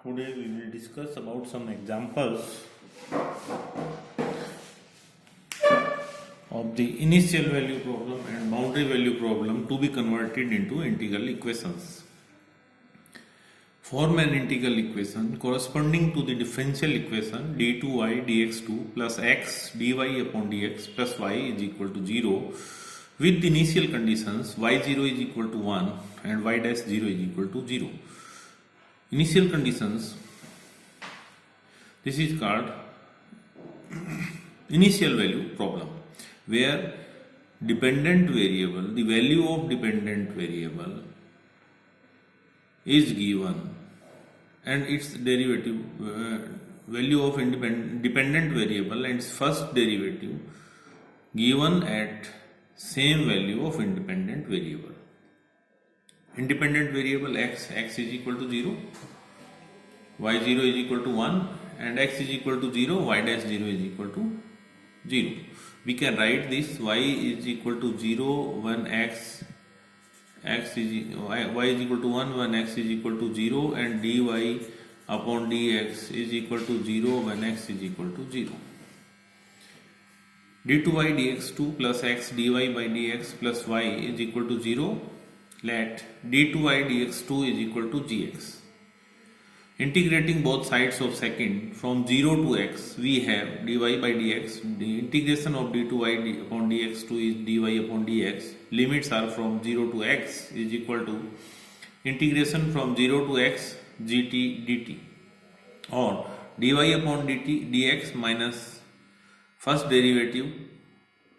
Today we will discuss about some examples of the initial value problem and boundary value problem to be converted into integral equations. Form an integral equation corresponding to the differential equation d2y dx2 plus x dy upon dx plus y is equal to 0 with the initial conditions y0 is equal to 1 and y dash 0 is equal to 0. Initial conditions, this is called initial value problem, where dependent variable, the value of dependent variable is given and its derivative, value of dependent variable and its first derivative given at same value of independent variable. Independent variable x is equal to 0, y0 is equal to 1 and x is equal to 0, y dash 0 is equal to 0. We can write this y is equal to 0 when y is equal to 1 when x is equal to 0 and dy upon dx is equal to 0 when x is equal to 0. d2y dx2 plus x dy by dx plus y is equal to 0. Let d2y dx2 is equal to gx. Integrating both sides of second from 0 to x, we have dy by dx. The integration of d2y upon dx2 is dy upon dx. Limits are from 0 to x is equal to integration from 0 to x gt dt, or dy upon dt dx minus first derivative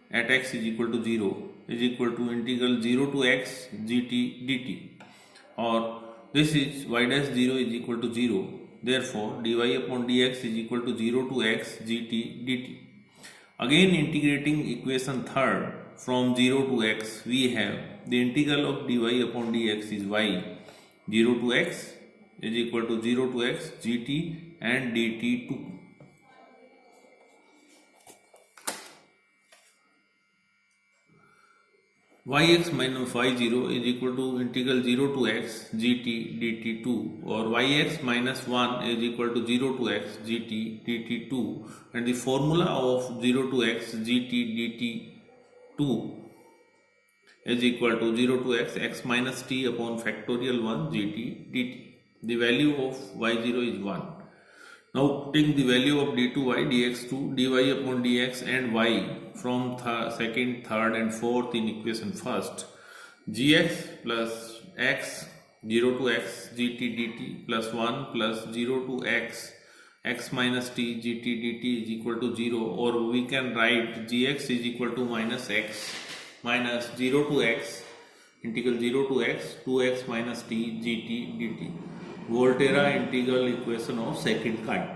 at x is equal to 0 is equal to integral 0 to x gt dt, or this is y dash 0 is equal to 0. Therefore, dy upon dx is equal to 0 to x gt dt. Again, integrating equation third from 0 to x, we have the integral of dy upon dx is y 0 to x is equal to 0 to x gt and dt 2. yx minus y0 is equal to integral 0 to x gt dt2, or yx minus 1 is equal to 0 to x gt dt2, and the formula of 0 to x gt dt2 is equal to 0 to x minus t upon factorial 1 gt dt. The value of y0 is 1. Now putting the value of d2y dx2 dy upon dx and y from second, third and fourth in equation first, gx plus x 0 to x gt dt plus 1 plus 0 to x minus t gt dt is equal to 0, or we can write gx is equal to minus x minus 0 to x integral 0 to x 2x minus t gt dt. Volterra integral equation of second kind.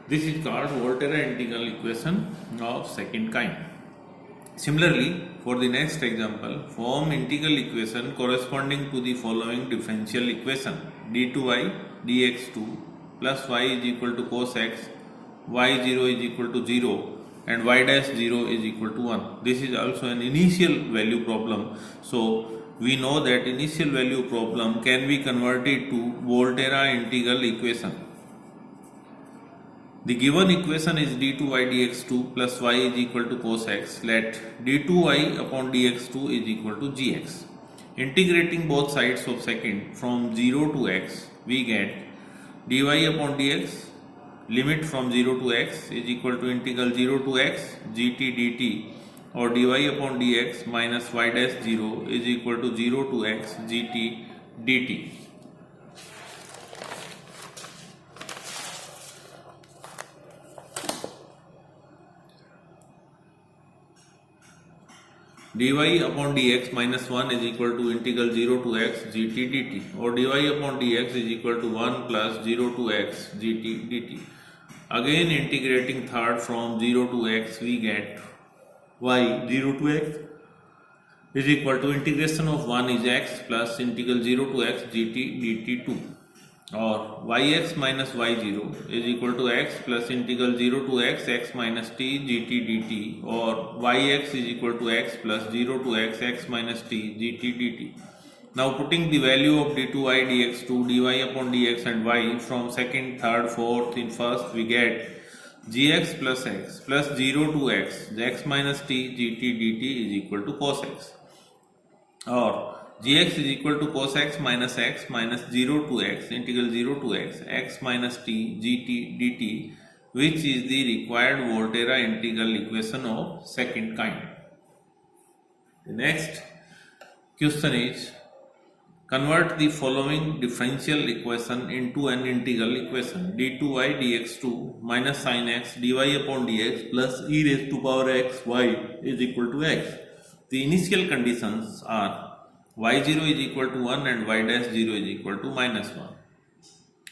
This is called Volterra integral equation of second kind. Similarly, for the next example, form integral equation corresponding to the following differential equation: d2y dx2 plus y is equal to cos x, y0 is equal to 0 and y dash 0 is equal to 1. This is also an initial value problem. So, we know that initial value problem can be converted to Volterra integral equation. The given equation is d2y dx2 plus y is equal to cos x. Let d2y upon dx2 is equal to gx. Integrating both sides of second from 0 to x, we get dy upon dx, limit from 0 to x is equal to integral 0 to x gt dt, or dy upon dx minus y dash 0 is equal to 0 to x gt dt. dy upon dx minus 1 is equal to integral 0 to x gt dt, or dy upon dx is equal to 1 plus 0 to x gt dt. Again, integrating third from 0 to x, we get y 0 to x is equal to integration of 1 is x plus integral 0 to x gt dt2, or yx minus y0 is equal to x plus integral 0 to x minus t gt dt, or yx is equal to x plus 0 to x minus t gt dt. Now putting the value of d2y dx2 dy upon dx and y from second, third, fourth in first, we get gx plus x plus 0 to x minus t gt dt is equal to cos x, or gx is equal to cos x minus 0 to x integral 0 to x minus t gt dt, which is the required Volterra integral equation of second kind. The next question is, convert the following differential equation into an integral equation: d2y dx2 minus sin x dy upon dx plus e raised to power x y is equal to x. The initial conditions are y0 is equal to 1 and y dash 0 is equal to minus 1.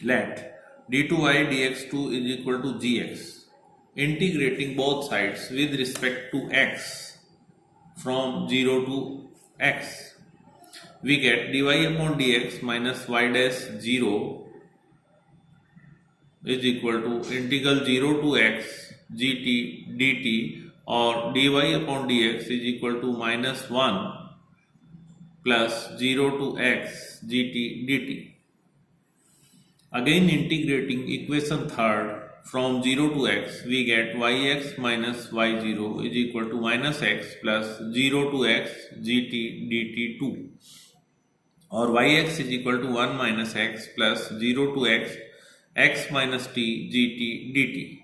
Let d2y dx2 is equal to gx. Integrating both sides with respect to x from 0 to x, we get dy upon dx minus y dash 0 is equal to integral 0 to x gt dt, or dy upon dx is equal to minus 1 plus 0 to x gt dt. Again integrating equation third from 0 to x, we get yx minus y0 is equal to minus x plus 0 to x gt dt2, or yx is equal to 1 minus x plus 0 to x minus t gt dt.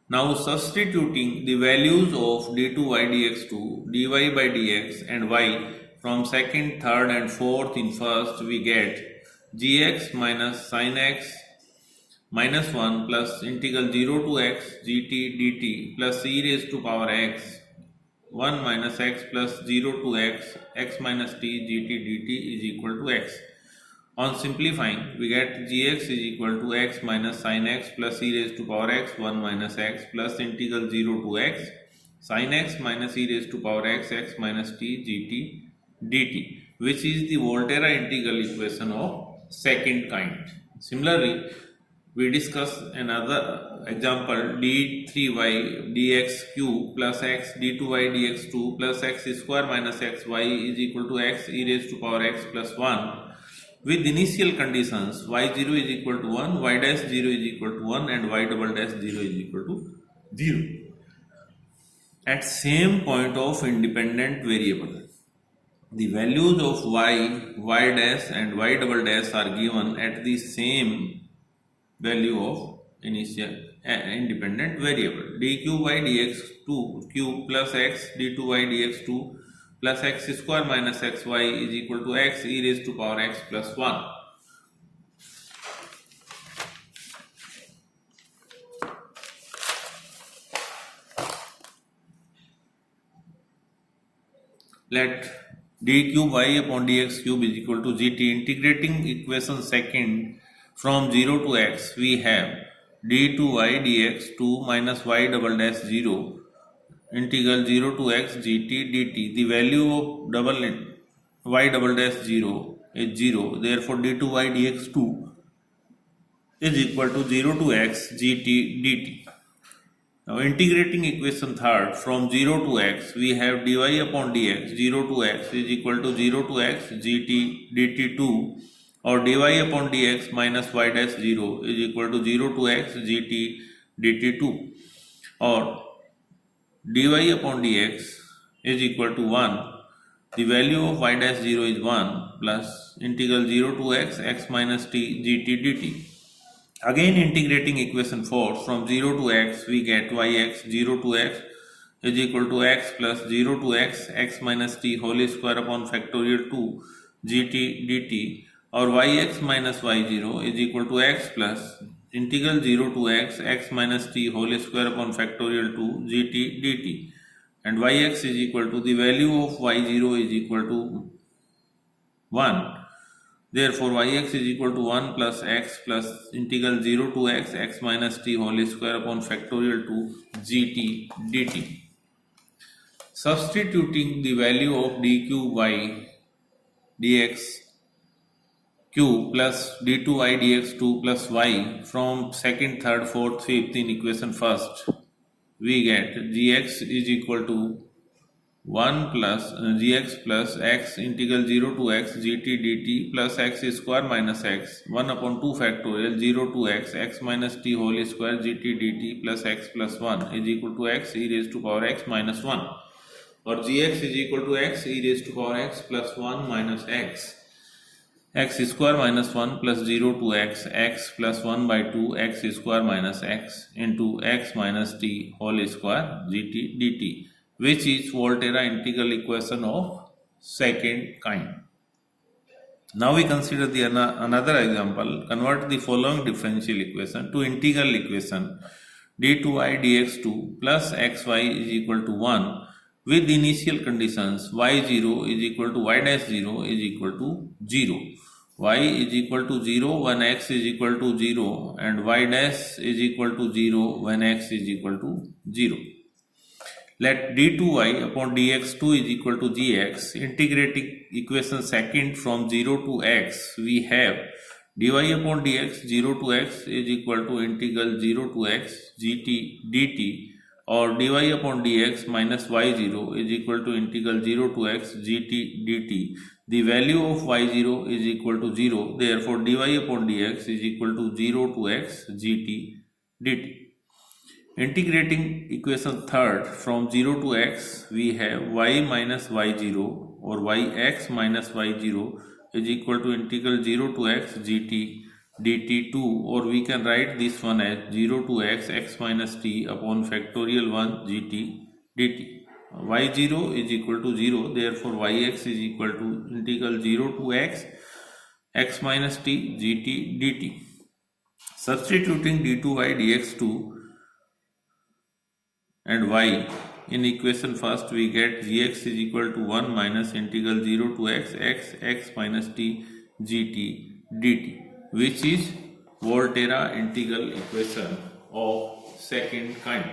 Now substituting the values of d2y dx2 dy by dx and y from second, third and fourth in first, we get gx minus sin x minus 1 plus integral 0 to x gt dt plus e raised to power x 1 minus x plus 0 to x minus t gt dt is equal to x. On simplifying, we get gx is equal to x minus sin x plus e raised to power x 1 minus x plus integral 0 to x sin x minus e raised to power x minus t gt dt, which is the Volterra integral equation of second kind. Similarly, we discuss another example: d3y dx cube plus x d2y dx2 plus x square minus xy is equal to x e raised to power x plus 1, with initial conditions y0 is equal to 1, y dash 0 is equal to 1 and y double dash 0 is equal to 0 at same point of independent variable. The values of y dash and y double dash are given at the same value of initial independent variable. d cube by dx2 cube plus x d2y dx2 plus x square minus xy is equal to x e raised to power x plus 1. Let d cube y upon dx cube is equal to gt. Integrating equation second from 0 to x, we have d2y dx2 minus y double dash 0 integral 0 to x gt dt. The value of y double dash 0 is 0. Therefore, d2y dx2 is equal to 0 to x gt dt. Now integrating equation third from 0 to x, we have dy upon dx 0 to x is equal to 0 to x gt dt2, or dy upon dx minus y dash 0 is equal to 0 to x gt dt2, or dy upon dx is equal to 1. The value of y dash 0 is 1 plus integral 0 to x minus t gt dt. Again integrating equation 4 from 0 to x, we get yx 0 to x is equal to x plus 0 to x minus t whole square upon factorial 2 gt dt, or yx minus y0 is equal to x plus integral 0 to x minus t whole square upon factorial 2 gt dt, and yx is equal to the value of y0 is equal to 1. Therefore, yx is equal to 1 plus x plus integral 0 to x minus t whole square upon factorial 2 gt dt. Substituting the value of d cube y dx cube plus d2y dx2 plus y from second, third, fourth, fifth in equation first, we get gx is equal to 1 plus gx plus x integral 0 to x gt dt plus x square minus x 1 upon 2 factorial 0 to x x minus t whole square gt dt plus x plus 1 is equal to x e raised to power x minus 1, or gx is equal to x e raised to power x plus 1 minus x square minus 1 plus 0 to x plus 1 by 2 x square minus x into x minus t whole square gt dt, which is Volterra integral equation of second kind. Now we consider the another example. Convert the following differential equation to integral equation d2y dx2 plus xy is equal to 1 with initial conditions y0 is equal to y dash 0 is equal to 0, y is equal to 0 when x is equal to 0 and y dash is equal to 0 when x is equal to 0. Let d2y upon dx2 is equal to gx. Integrating equation second from 0 to x, we have dy upon dx 0 to x is equal to integral 0 to x gt dt, or dy upon dx minus y0 is equal to integral 0 to x gt dt. The value of y0 is equal to 0, therefore dy upon dx is equal to 0 to x gt dt. Integrating equation third from 0 to x, we have y minus y0 or yx minus y0 is equal to integral 0 to x gt dt2, or we can write this one as 0 to x minus t upon factorial 1 gt dt. y0 is equal to 0, therefore yx is equal to integral 0 to x minus t gt dt. Substituting d2y dx2 and y in equation first, we get gx is equal to 1 minus integral 0 to x minus t gt dt, which is Volterra integral equation of second kind.